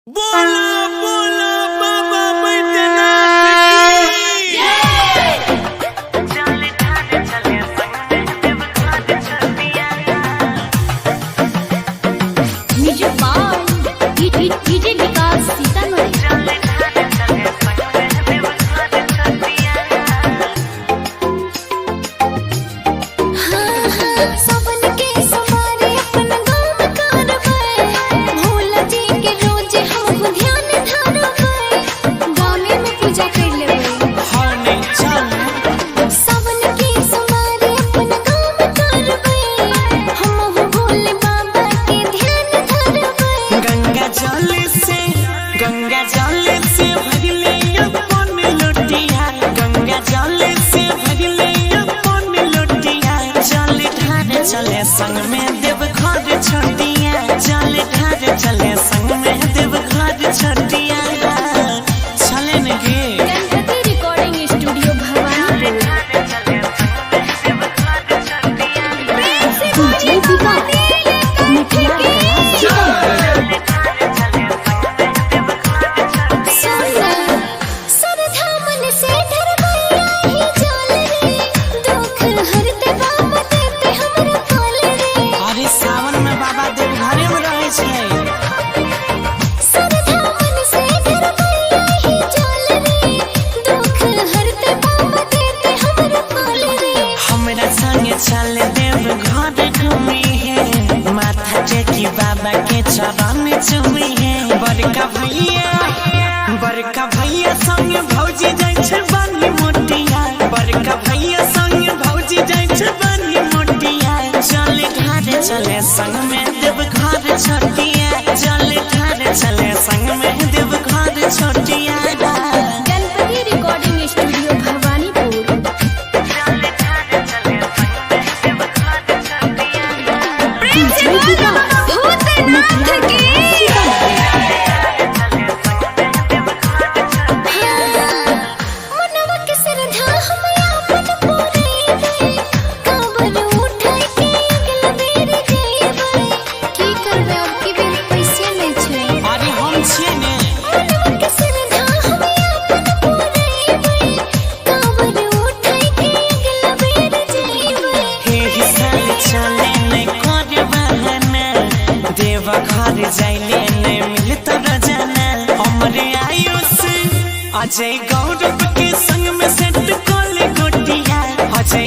बोला बोला बाबा बैद्यनाथ की चले ठाने चले सकते देव खाद छोटिया निज बाल डीजे विकास सीतामढ़ी चले ठाने चले सकते देव खाद छोटिया सावन के समारे अपन गाँव में कारवाए भोला जी के रोज हम ध्यान धरवाए गाने में पूजा कर लेवे होने चल सावन के समारे अपन गाँव में कारवाए हम भोले बाबा के ध्यान धरवाए गंगा जल से भरले अपन लोटिया गंगा जल से भरले अपन लोटिया जल ठार चले संग में देव घर छोटिया जल ठार चले संग में देव घर छोटिया चले न गे Ganpati recording studio Bhawani DJ Vikas अरे सावन में बाबा देव घरे में रहे छै हमरा संगे चल देव घर घूमी है माथा टेकी बाबा के चरण चूमी है बड़का भैया संगे भौजी जाय छै बानी मोटिया बड़का भैया संगे भौजी जाय छै बानी मोटिया चल ठार चले संग में देव घर छोटिया चल ठार चले संग में देव घर छोटिया Ganpati recording studio Bhawanipur DJ Vikas Bhootnath की मनवा के श्रद्धा हम आपन पूरेबै कांवर उठाई के अगला बेर जइबै की करबै अब की बेर पैसे नै छै अरे हम छियै ने मनवा के श्रद्धा हम आपन पूरेबै कांवर उठाई के अगला बेर जइबै हे साल चले नै करे बहाना देव घर जाइले नै मिलत रोजाना हमरे आयुष अजय गौरव के संग में सेट कोले गोटिया अजय